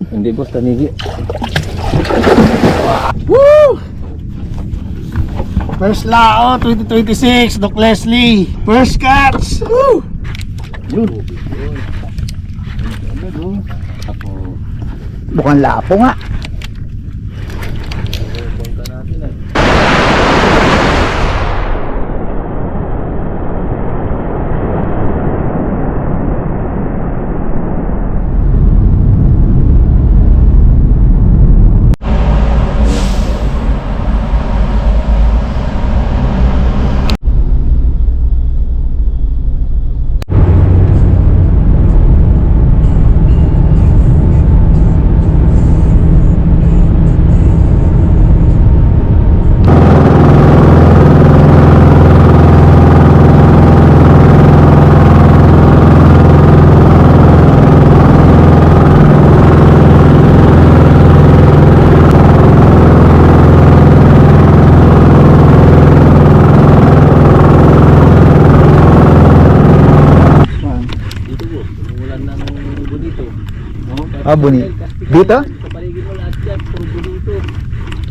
Hindi boss, tanigi. Woo! First lao 2026, Doc Leslie. First catch. Woo! Yun. Ako. Mukhang lapo nga. Bongga natin eh. Ah, buni. Dito? Kapaligid mo lahat yan, puro bonito.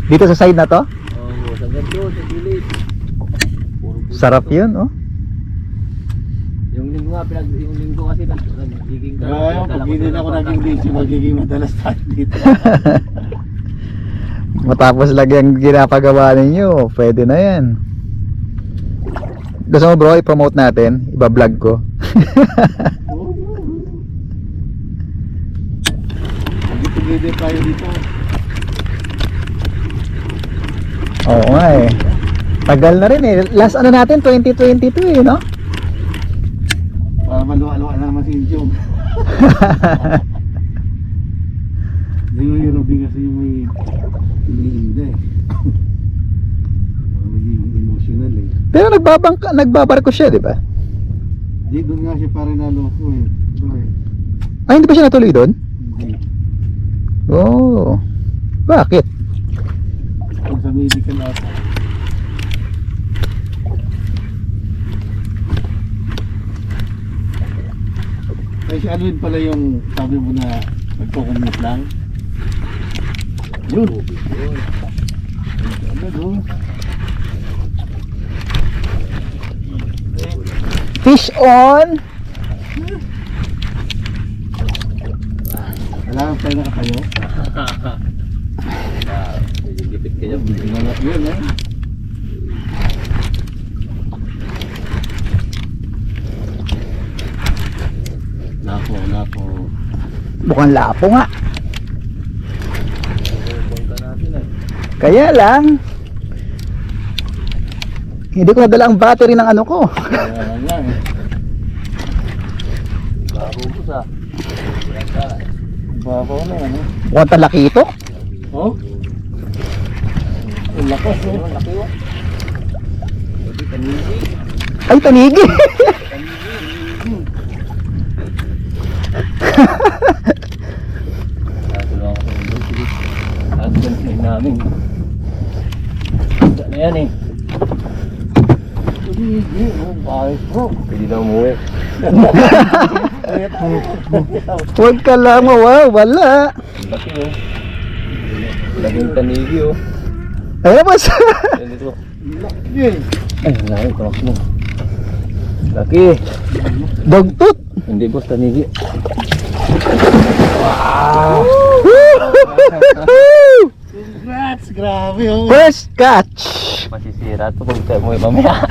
Dito sa side na to? Oo, sa ganito, sa gilid. Puro bonito. Sarap yun, oh. Yung linggo nga, yung linggo kasi nagiging Kaya pag hindi na ako naging DJ, magiging madalas tayo dito. Matapos lagi ang ginapagawa ninyo, pwede na yan. Gusto mo bro, i-promote natin? Iba-vlog ko. Together tayo dito. Oo nga eh. Tagal na rin eh. Last ano natin, 2022 eh, no? Para maluwa-luwa na naman si Injong. Hindi mo yung Robin kasi yung may hindi eh. Magiging emotional eh. Pero nagbabarko siya, di ba? Hindi, doon nga siya pare naloko eh. Ay, hindi pa siya natuloy doon? Hindi. Oh. Bakit? Kung sa medical ata. Ay si Alvin pala yung sabi mo na nagko-commute lang. Yun. Ano? Fish on! Kailangan tayo nakatayo. Medyo gipit ka dyan. Yun eh. Lapo. Mukhang lapo nga. Bongga natin eh. Kaya lang, hindi ko nadala ang battery ng ano ko. Kaya lang eh. Bago ko sa. Babaw na ano. Mukhang talaki ito. Oh? Ang lakas eh. Ang laki oh. Pwede tanigi. Ay, tanigi. Natulungan ko sa mundo. Sige. At ganun namin. Wala na yan eh. Hindi, ayos bro. Pwede na umuwi. Huwag ka lang mawawala. Ang laki oh. Laging tanigi oh. Ayun mas. Yan ito. Yun. Ay, laki. Tamak mo. Laki. Dogtut. Hindi boss, tanigi. Congrats, grabe oh. First catch. Masisira ito pag tayo mo mamaya.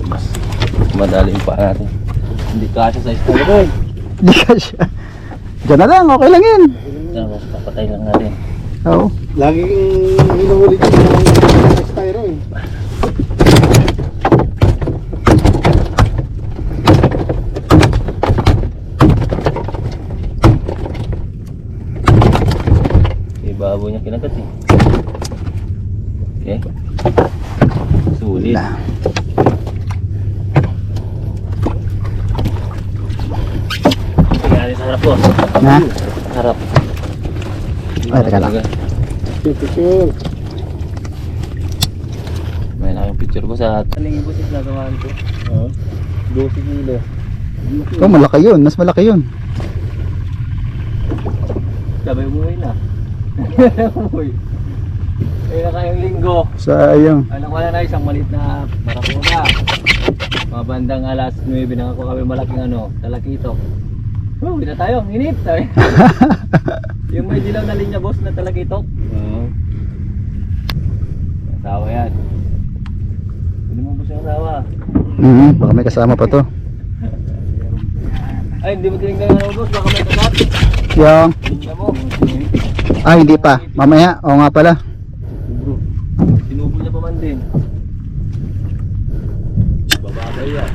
Mas madali yung paa natin. Hindi kasya sa istay ko eh. Di ka siya. Diyan na lang, okay lang yan. Papatay lang natin. Oo. Laging hinuhuli ko ng styro eh. Ibabaw niya kinagat eh. Okay. Sulit. Na. Tingnan sa harap ko. Na? Harap. Ay, teka lang. Picture. May na yung picture ko sa taling ibos yung gagawin ko. Oo. 12 kilo. Oh, malaki yun. Mas malaki yun. sabay umuwi na. Umuwi. Eh, nakayang linggo. Sayang. Alam ko na isang maliit na marakuna. Mga bandang alas 9 na ako kami malaking talakito. Oh, na tayo, init. Sabi. Yung may dilaw na linya boss na talakito. Oo. Asawa yan. Hindi mo boss yung asawa. Baka may kasama pa to. Ay, hindi mo tinignan yung boss, baka may kagat. Yung, Linya mo. hindi pa. Mamaya, oo nga pala. Sinubo niya pa man din. Babagay yan.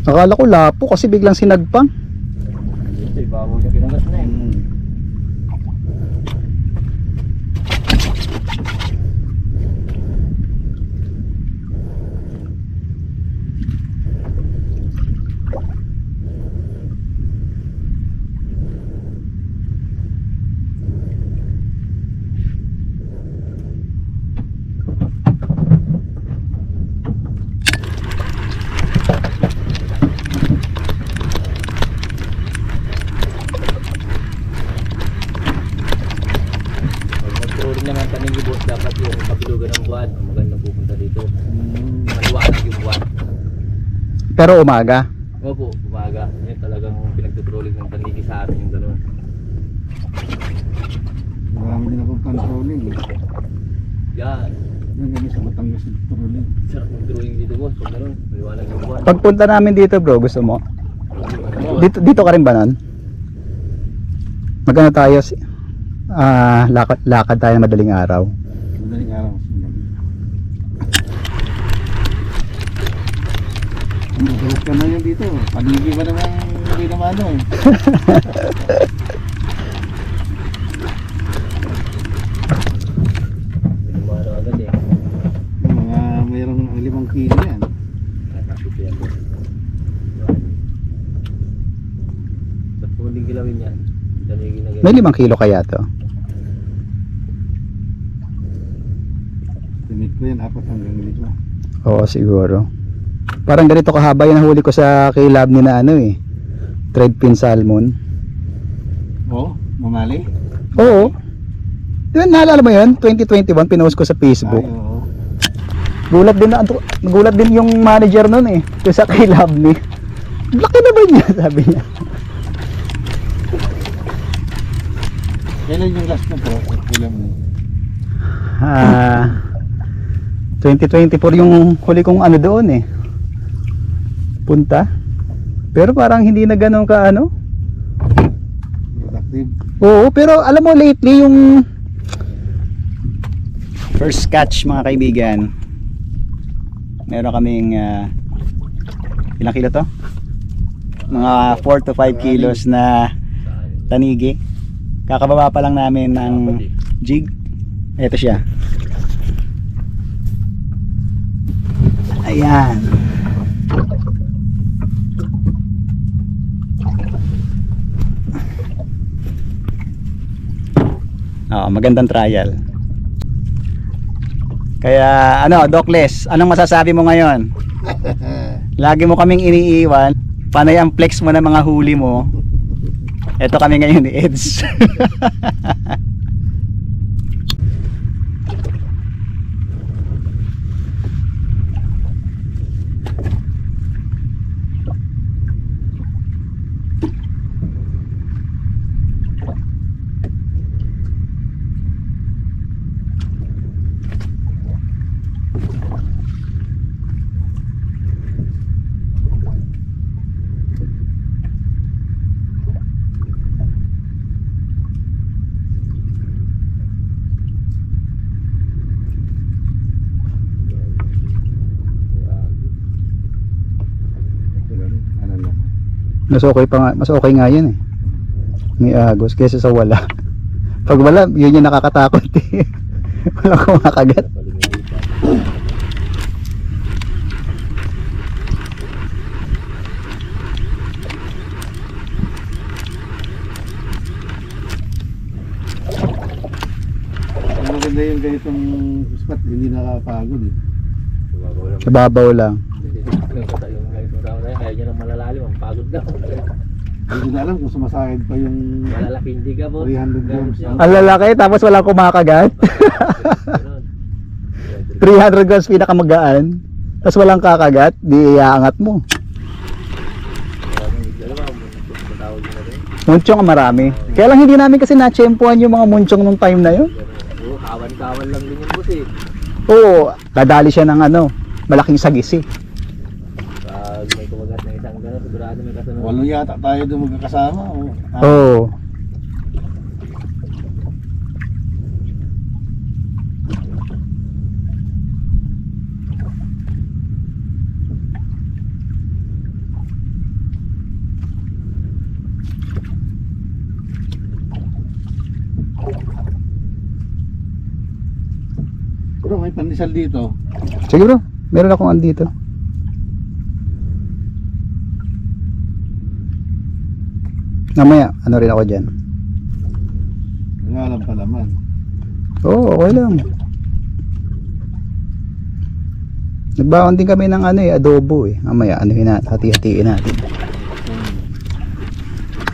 Akala ko lapo kasi biglang sinagpang. Ito, ibabaw niya kinagat na eh. Pag-touring naman tanigi boss, dapat yung kabilugan ng buwan. Magandang pupunta dito. Maliwanag yung buwan. Pero umaga. Opo, umaga. Yan talagang pinagtutrolling ng tanigi sa amin yung gano'n. Marami din akong controlling. Yan. Yan kami sa Batangas controlling. Sarap ng drawing dito boss. Pag gano'n, maliwanag yung buwan. Pagpunta namin dito bro, gusto mo? Dito ka rin ba nun? Magano tayo? Lakad tayo madaling araw. Madaling araw. Magulat ka na yun dito. Panigi ba naman hindi naman eh. Pinumano agad eh. Yung mga mayroong 5 kilo yan. Nakakapit yan boss. Ba't po hindi kilawin yan? Tanigi na ganyan. May 5 kilo kaya to? Tinit ko yan 4 hanggang 5. Oo siguro. Parang ganito kahaba yung nahuli ko sa kilab ni na threadfin salmon. Oo, mamali. Oo. Diba, naalala mo yun? 2021 pinost ko sa Facebook. Ay, oo. Gulat din yung manager nun yung sa kilab ni. Laki na ba niya? Sabi niya. Kailan yung last na po? Kailan mo? 2024 yung huli kong doon punta. Pero parang hindi na ganun ka Productive. Oo, pero alam mo lately yung first catch mga kaibigan. Meron kaming ilang kilo to? Mga 4 to 5 kilos na tanigi. Kakababa pa lang namin ng jig. Ito siya. Ayan. Magandang trial. Kaya Docles, anong masasabi mo ngayon? Lagi mo kaming iniiwan. Panay ang flex mo ng mga huli mo. Ito kami ngayon ni Eds. Mas okay nga yan may agos kaysa sa wala. Pag wala, yun yung nakakatakot wala kumakagat. na yung ganitong spot, hindi nakapagod eh. Sa babaw lang. Kaya niya nang malalalim, ang pagod na. Hindi ko na alam kung sumasakit pa yung Malalaki hindi ka boss. 300 grams. Ang lalaki, tapos walang kumakagat. 300 grams pinakamagaan. Tapos walang kakagat, di iaangat mo. Munchong ang marami. Kaya lang hindi namin kasi na-tsempuan yung mga munchong nung time na yun. Kawan-kawan lang din yung boss eh. Oo, dadali siya ng malaking sagisi. Pag may kumagat na isang gano'n, sigurado may kasunod. Walo yata tayo doon magkakasama. Oo. Bro, may pandesal dito. Sige bro, meron akong andito. Namaya, ano rin ako dyan. Nangalan pa naman. Oo, okay lang. Nagbaon din kami ng adobo eh. Mamaya, hati-hatiin natin.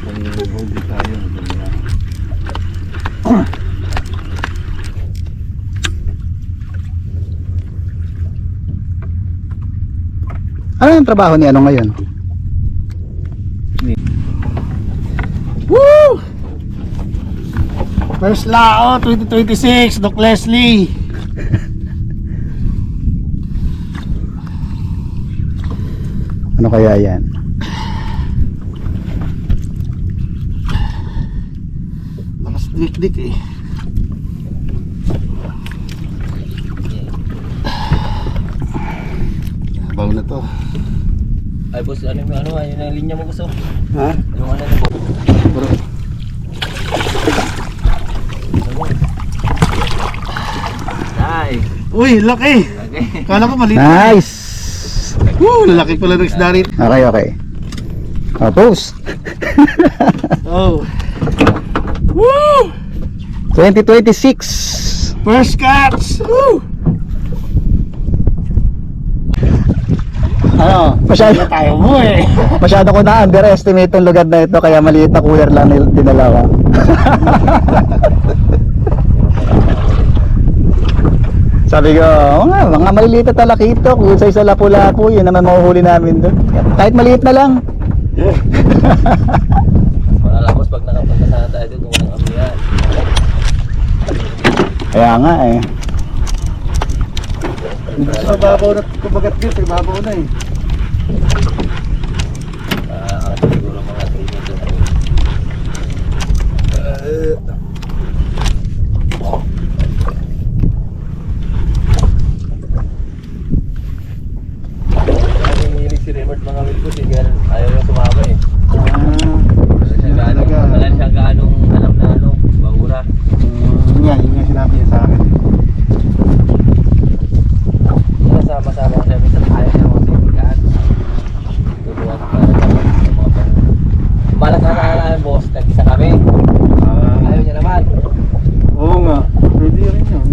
Kung hobi tayo. Ano yung trabaho ni ngayon? Woo! First Lao 2026, Doc Leslie. Ano kaya yan? Lakas dik-dik eh. Baw na to. Ay boss, ano yung yun ang linya mo gusto? Ha? Yung ano na boss? Bro. Nice! Uy, laki! Okay. Kala ko maliit. Nice! Woo, laki pala ng isda rin. Okay, okay. Post. Oh. Woo! 2026. First catch! Woo! Ano? Masyado, Tayo mo eh. masyado ko na-underestimate yung lugar na ito kaya maliit na cooler lang dinala ko. Sabi ko, mga maliliit na talakito, kung sa isa lapu-lapu, yun naman mahuhuli namin doon. Kahit maliit na lang. Wala boss, pag nakapunta sana tayo dito, walang amihan. Kaya nga eh. Sa babaw na kumagat dito, sa babaw na eh. Siguro mga 3 meters. Hinihilig si Raymond mga wilbos eh, kaya ayaw yung sumama eh. Wala siya gaanong alam na bahura. Yun nga sinabi niya sa akin. Sama-sama ko siya, minsan ayaw niya mga kaibigan. Tutuwa ko para sa mga bang. Balas na namin boss, nag-isa kami. Ayaw niya naman. Oo nga, pwede rin yun.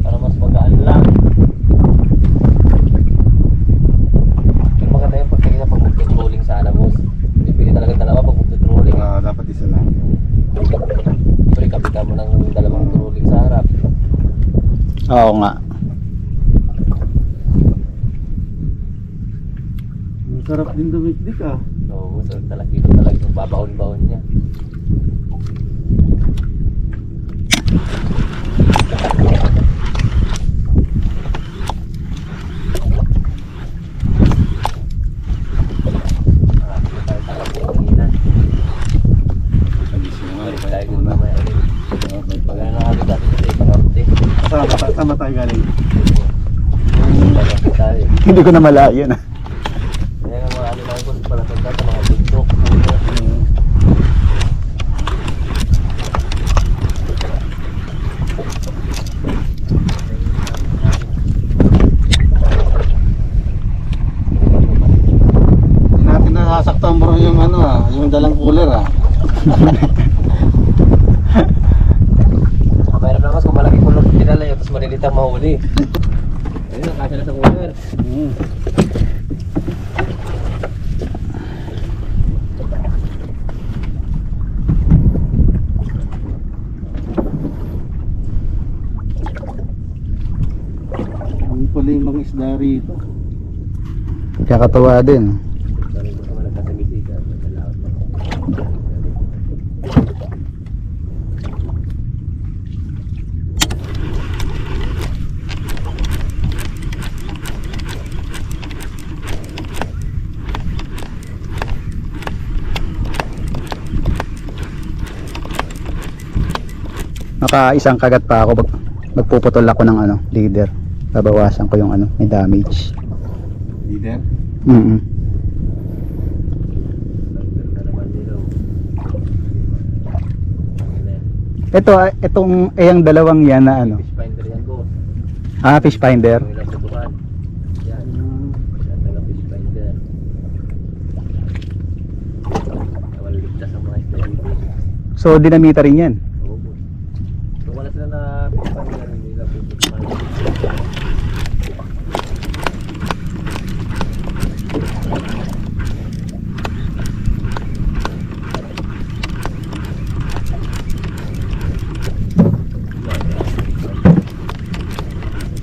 Para mas magaan lang. Yung maganda yung pagtingin na pag-trolling sana boss. Pipili talaga dalawa pag-trolling. Dapat isa lang. Siyempre kapitan mo ng dalawang trolling sa harap. Oo nga. Ang sarap din dumikdik ah. Oo, so talakito talaga yung babaon-baon niya. Saan ba tayo galing? Hindi ko na malayo na. Kaya nga mga ano lang ko pala sa mga bundok. Hindi natin nasasaktan bro yung yung dalang cooler ah. Mahirap naman kung malaki kulog. malilitang mahuli. Ayun, kasya na sa cooler. Ang pala yung mga isda rito. Kakatawa din. Sabi ko naman nagkasabisigan. Nagkalaot na. Naka isang kagat pa ako. Magpuputol ako ng ano, leader. Babawasan ko yung ano, may damage. Leader? Mm. Na naman nilo. Itong yung dalawang yan na ano. Fish finder yan, boss. Ah, fish finder. Yung ilang tutukan. Yan. Yan taga fish finder. Nawaligtas ang mga isda dito. So dinamita rin yan. Oo, boss. So wala sila na fish finder. Hindi nila puputukan.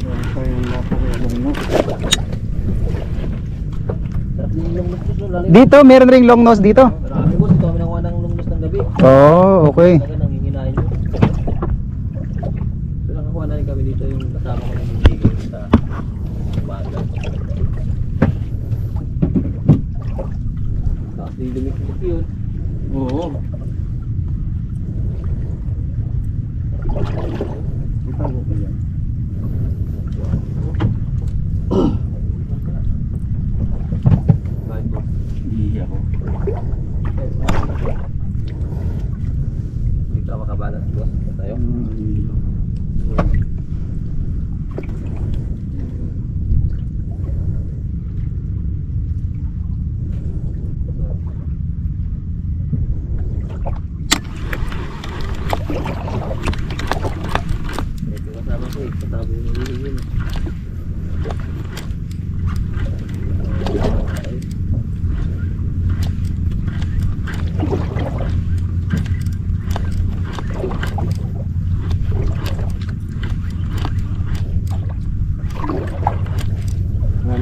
Meron tayong napakayabang mo. Sarap din yung lungnos, no? Lalo Dito, meron ring long nose dito. marami, boss. Ito kami nakuha ng lungnos ng gabi. Oh, okay. Talaga nanginginain yun. So nakakuha na rin kami dito yung kasama ko ng bibigay sa umaga. Tapos di lumiklik yun. Oo. Itago ko yan. Bakit, boss? Ihi ako. Dito ako makabalance, boss. Ito tayo. Ito kasama ko eh. Kasama yung nililin yun.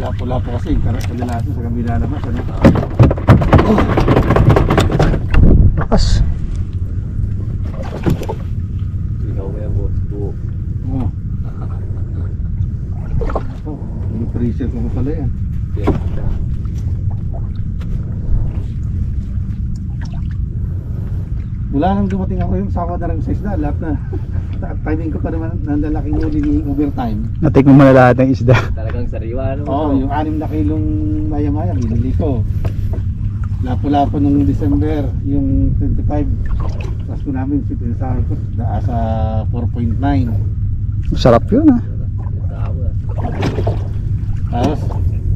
Lapo-lapo kasi kadalasan sa kabila naman. Ano? Lakas. Ikaw ba yan, boss? Tuwo. Oo. Oh, yung freezer ko pala yan. Yan. Mula nang dumating ako yung sako na rin sa isda, lahat na timing ko pa naman ng lalaking huli ni overtime. Natikman mo na lahat ng isda. Talagang sariwa, ano? Oo, yung 6 na kilong maya-maya, binili ko. Lapo-lapo nung December, yung 25. Tapos ko namin, pinasahin ko, sa 4.9. Sarap yun ah. Tawa. Tapos,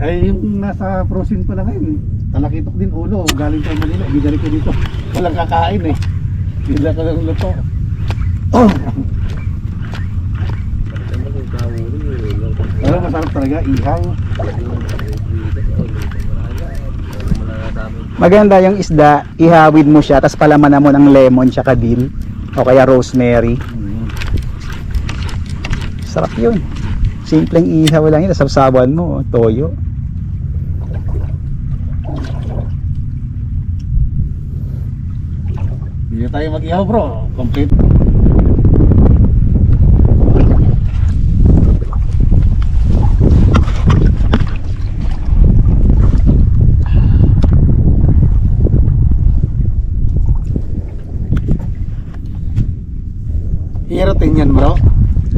ay yung nasa frozen pa lang ngayon, talakitok din ulo, galing sa Manila, binalik ko dito. Walang kakain eh. Bila ko ng luto. Oh! Pero masarap talaga, ihaw. Maganda yung isda, ihawid mo siya, tapos palamanan mo ng lemon tsaka dill o kaya rosemary. Sarap yun. Simpleng ihaw lang yun, tapos sabsaban mo, toyo. Hindi na tayo mag-ihaw bro, complete. Hero 10 yan bro.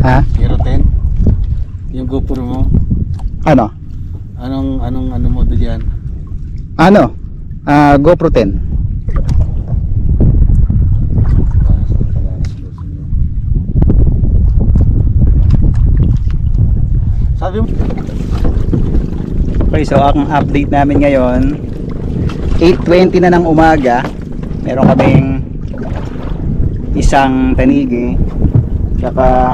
Ha? Hero 10. Yung GoPro mo. Ano? Anong model yan? Ano? GoPro 10. Sabi mo. Okay, so ang update namin ngayon 8:20 na ng umaga. Meron kaming isang tanigi tsaka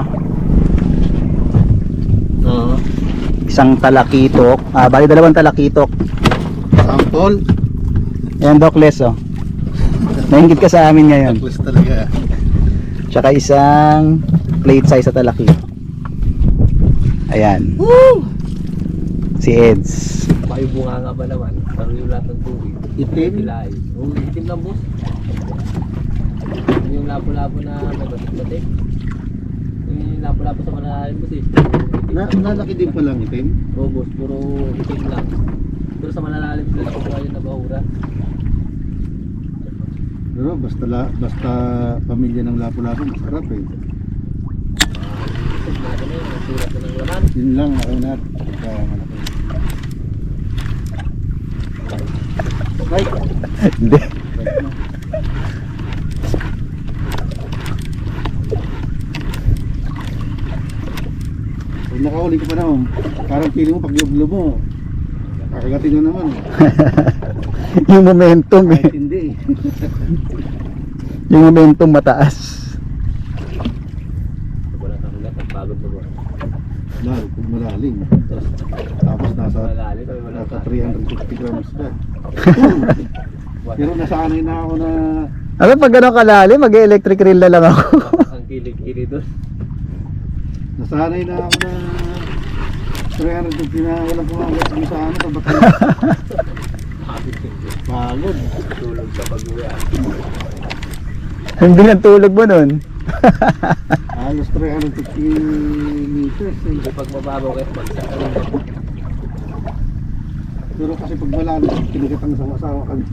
isang talakitok, bali dalawang talakitok. Sample. Ayan, Dokles, oh. Nainggit ka sa amin ngayon. Tapos talaga. Tsaka isang plate size sa talaki. Ayan. Si Eds. May bunga nga ba naman? Pero yung lahat ng tubig. Itim? Kilay. Oo, itim lang boss. Yung lapo-lapo na may batik-batik. Yung lapo-lapo sa malalim boss eh. Nalaki din pa lang itim. Oo boss, puro itim lang. Pero sa malalalim sila nakukuha yung nabahura. Pero basta pamilya ng lapu-lapu masarap eh. Kasi natin na yun, ang surat na ng laman. Yun lang ako na pagka malaki. Ay! Hindi. Right na. Pag nakahuli ka pa naman, parang feeling mo pag lublo mo, kakagatin na naman. Yung momentum eh. Kahit hindi eh. Yung momentum mataas. Wala kang ulat, ang pagod mo boss. Lalo, pag malalim. Tapos nasa Malalim, ay wala nasa ka. 350 grams ka. Pero nasanay na ako na Ano pag gano'ng kalalim, mag-electric reel na lang ako. Ang kilig-kilig doon. nasanay na ako na 350 na walang pumagat dito sa ano, sa bato. Pagod. Tulog sa pag-uwi. Hindi lang tulog mo nun. Halos 350 meters eh. Hindi pag mababaw kayo, bagsak ka rin. Pero kasi pag malalim, kinigatang sa asawa kami.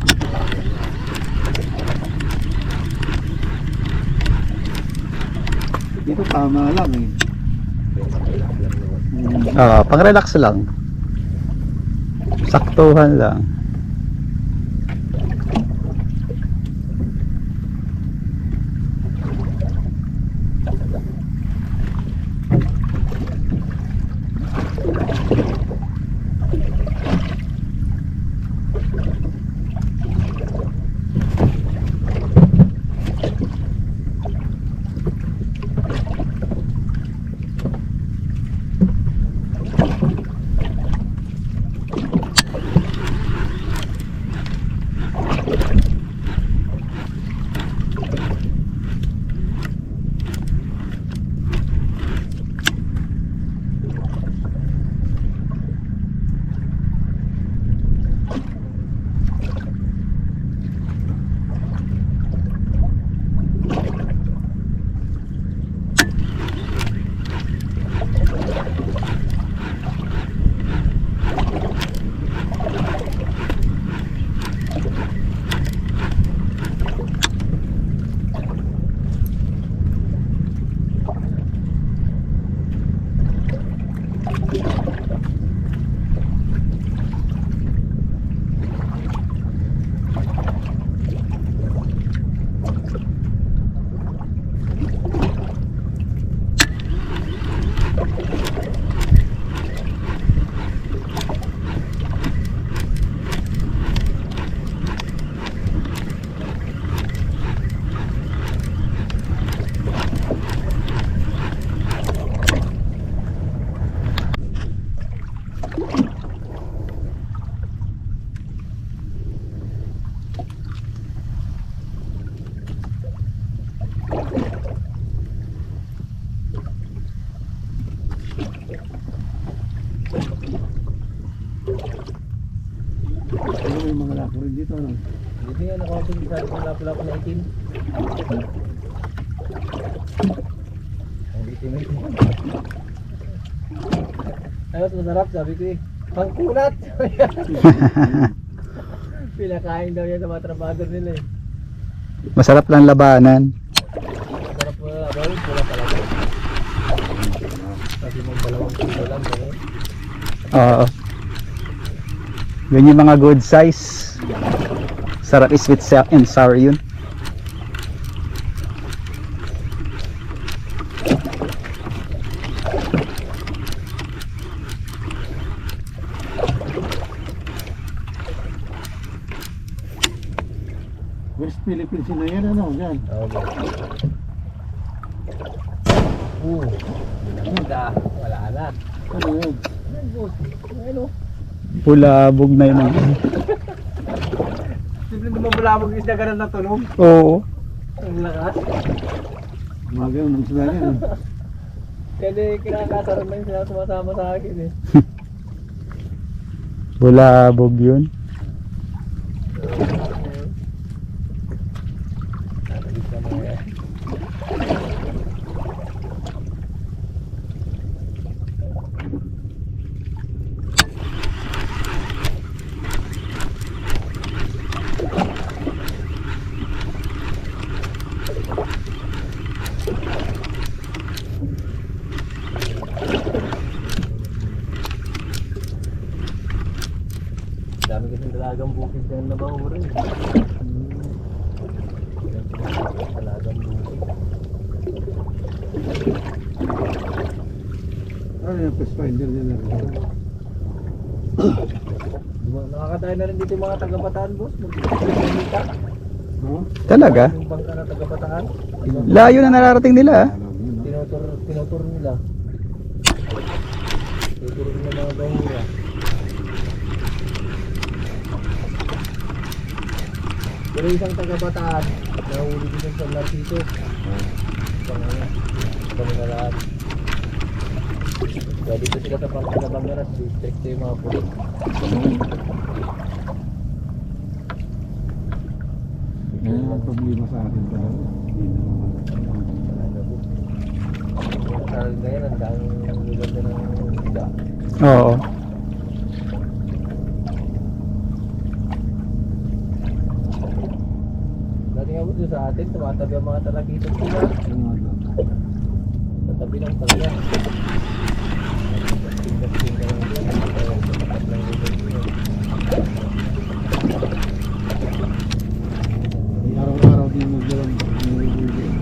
Dito tama lang eh. Pang-relax lang. Saktuhan lang. Ano may mga lapo rin dito ano? Hindi nga nakakapag sa ating lapo-lapo na itim. Ang itim eh. Ayos, masarap, sabi ko eh. Pangkulat! Pinakain daw yan sa mga trabador nila eh. Masarap lang labanan. Masarap mo na bawal, pula talaga. Kasi mong 2 kilo lang eh. Oo. Yun yung mga good size. Sarap is sweet and sour yun. West Philippines na yan ano, yan. Ganda, wala na. Ano yun? yan, boss. Ano? Bulabog na yun. Simple naman bulabog isda ganun na tunog. Oo. Ang lakas. Mga ganun, ang sila yan. Kaya kinakasaran na yung sila sumasama sa akin eh. Bulabog yun. Natagis na mga yan. Dami kasing dalagang bukid na nabahuri. Dalagang bukid. Ano yung fish finder niya na rin? Nakakatayo na rin dito yung mga taga-Bataan, boss. Magkikita. No? Talaga? Yung bangka na taga-Bataan. Layo na nararating nila. Alam niyo, no? Tinutur nila. Tinutur nila mga bahura. Pero isang taga-Bataan, nahuli din yung solar dito. Isang ano, kami na lahat. Kaya dito sila sa bangka na Bangaras, district yung mga pulis. Ngayon ang problema sa atin talaga. Hindi naman Sa ngayon, ang daming ganda ng isda. Oo. Dati nga po sa atin, tumatabi ang mga talakitong sila. Sa tabi lang talaga. Tingkas-tingkas lang din. Tapat lang din yun. araw-araw din nagdalang nilililig.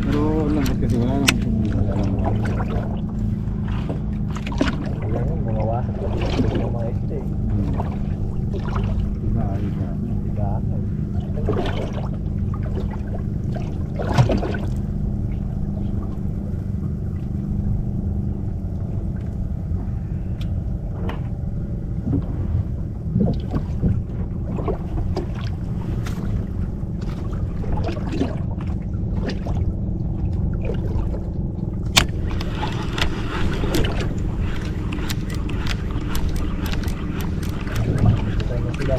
Pero lambat kasi wala namang tumula. Kaya nga, bumawasak pa din ang mga isda eh. Iba, iba. Diba? Tayo na sila.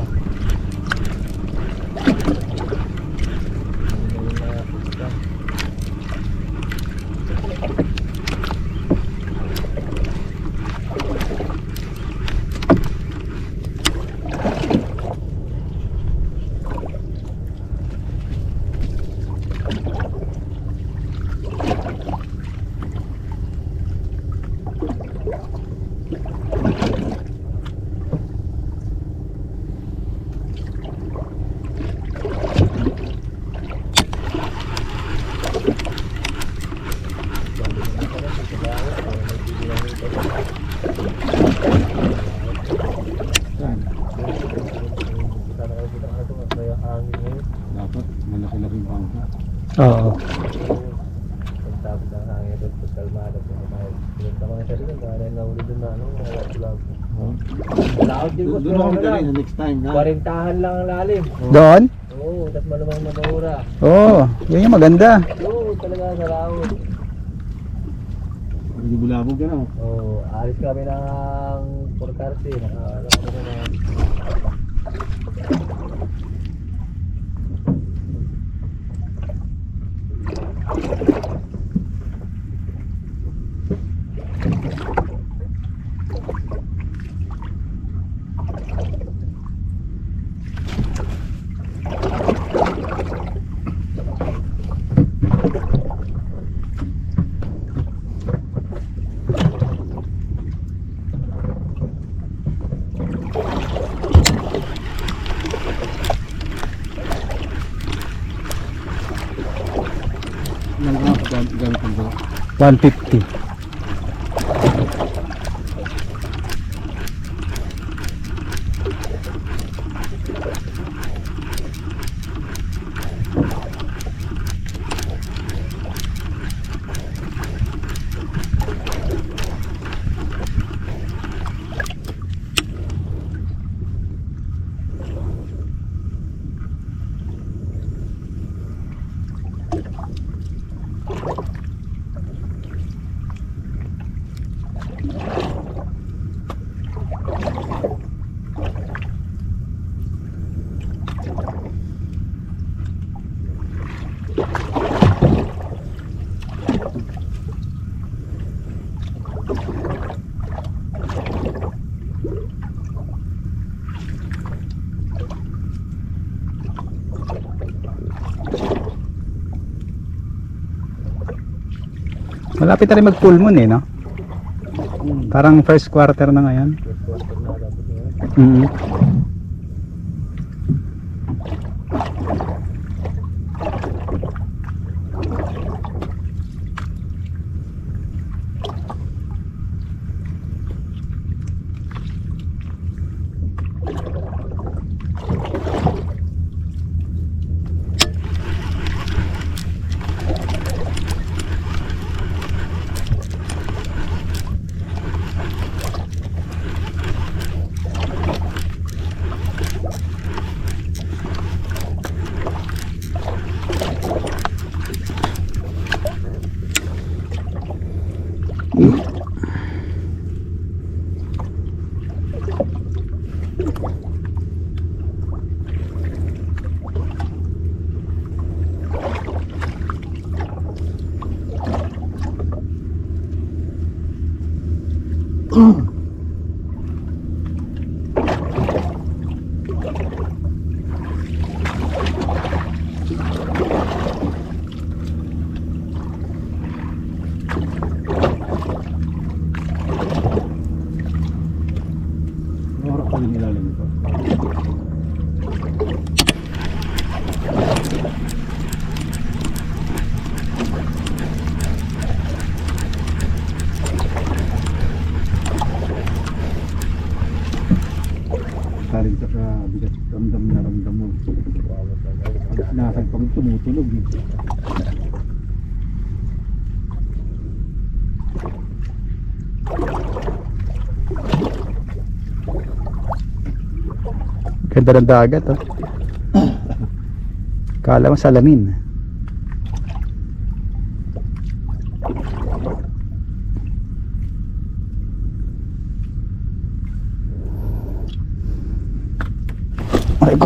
Saan? Dapat malaki-laking bangka. Oo. Pagtapos ng hangin doon, pagkalmado po naman. Pinunta ko na siya doon, kaya nahuli doon na ano, wala tulog. Oh. Laot din ko, Doon ako dali next time ha. 40-han lang ang lalim. Doon? Oo, tapos malamang na bahura. Oo. Yun yung maganda. Oo, talaga sa laot. Hindi bulabog ka na. Oo, alis kami ng Porcarse. Nakaalam ko na Gamit ang bro. 150. Malapit na rin mag full moon eh, no? Parang first quarter na ngayon. First quarter na dapat ngayon. Mm. Oras pa din ilalim ito. Karin ka sa bigat, ramdam na ramdam mo. Nasag pang tumutulog eh. Ganda ng dagat, oh. Kala mo salamin. Ay ko.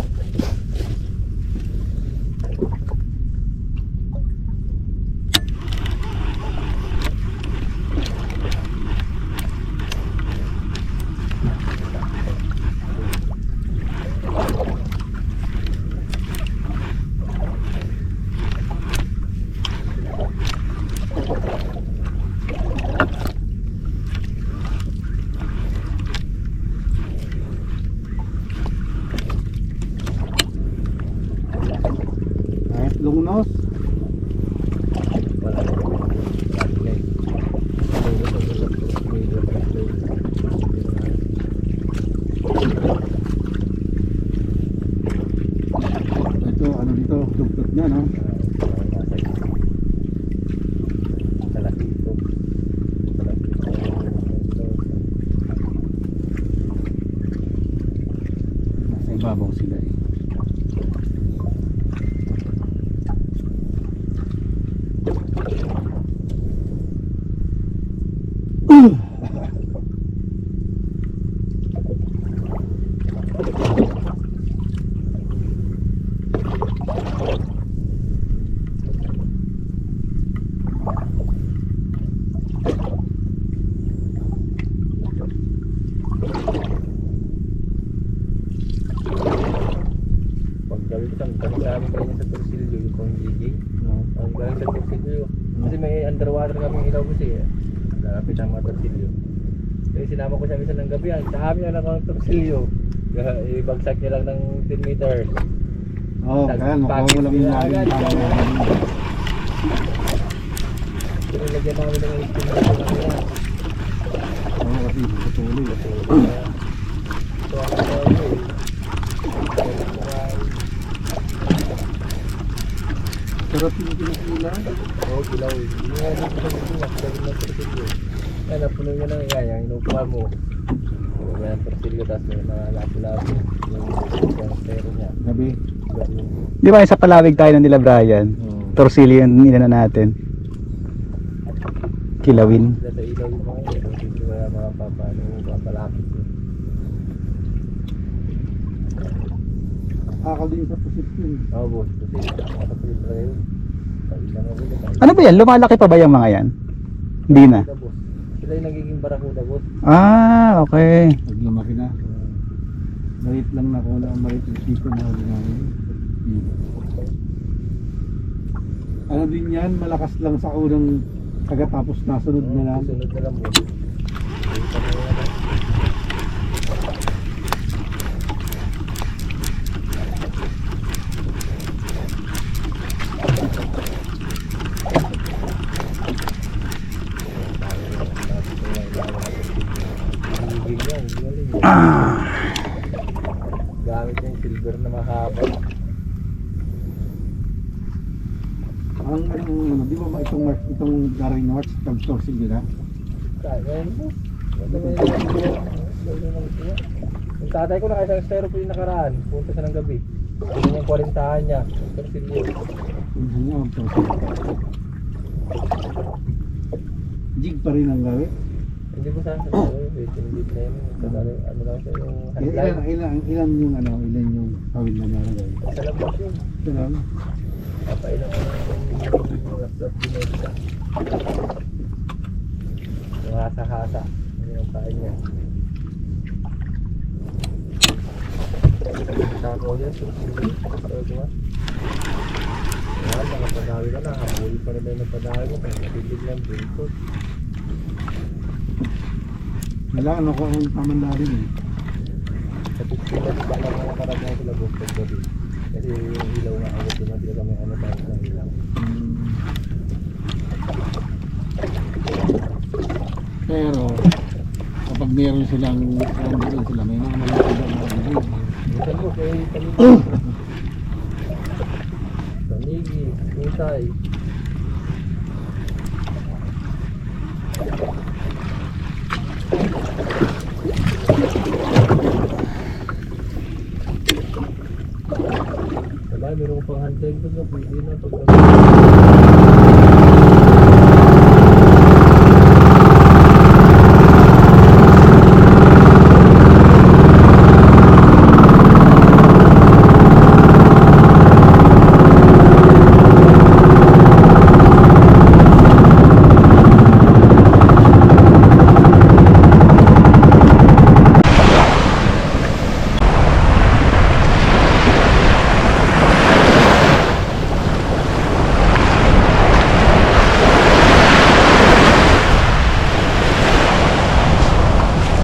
Kahit lungnos. Wala na. Ito, ano dito, tugtog na, no? Nasa ibabaw sila eh. Pag gawin ko ang kami ganyan sa Torsilyo, yung pang giging. Ang galing sa Torsilyo. Kasi may underwater kami ilaw kasi eh. Lalapit ang mga Torsilyo. Kaya sinama ko siya minsan ng gabi yan. Sa amin yan ang Torsilyo. Ibagsak niya lang ng 10 meters. Oo, kaya makawalang yung agad. lalim. Pinilagyan namin ng estimation lang yan. Oo, kasi patuloy. So ang tawag eh. Sarap yung kinakula. Oo, kilaw eh. Hindi nga dito sa mga gawin ng Torsilyo. Yan, napuno niya lang yan. Yung inupuan mo. Yung mga Torsilyo, tapos may mga lapo-lapo. Yung stero niya. Gabi. Di ba sa palawig tayo ng nila Brian? Oo. Torsilyo yung nila natin. Kilawin. Sila sa ilaw yung mga yun. Hindi kaya mapapalapit yun. Akal din sa position. Oo, boss. Kasi makapilit talaga yun. Pailan mo rin. Ano ba yan? Lumalaki pa ba yung mga yan? Hindi na. Boss. Sila yung nagiging barakuda, boss. Ah, okay. Pag lumaki na. Maliit lang na kung ang maliit yung siko na huli namin. Ano din yan, malakas lang sa unang Pagkatapos nasunod na lang. Sunod na lang mo. Gamit yung silver na mahaba. Ang di ba itong Gary North, tag-sourcing nila? Kaya mo. Yung tatay ko na isang styro po yung nakaraan. Punta siya ng gabi. Yun yung 40 niya. Pero silver. Hindi niya mag-sourcing. Jig pa rin ang gawin. Hindi ko saan sa hindi na yun. Kadali, ano lang siya yung handline. Ilan yung kawin na niya gawin? Sa labas yun. Ito lang. Papailan ko na yung laptop pinesa. Yung hasa-hasa. Yun ang pain niya. Sako yan. Sabi ko nga. Yan, nakapadawi ka na. Habuli pa rin yung napadawi mo. Pagkakibig lang dito. Kailangan ako ang tamandarin eh. Sa Pilipinas, baka lang nakaragay sila buong paggabi. Kasi yung ilaw nga agad doon natin kami ano tayo sa ilaw. Pero kapag meron silang meron sila, may mga malaki na mga Minsan mo kay Tanigi. Tanigi, Usay. Wala, meron ko pang handbag doon. Pwede na pag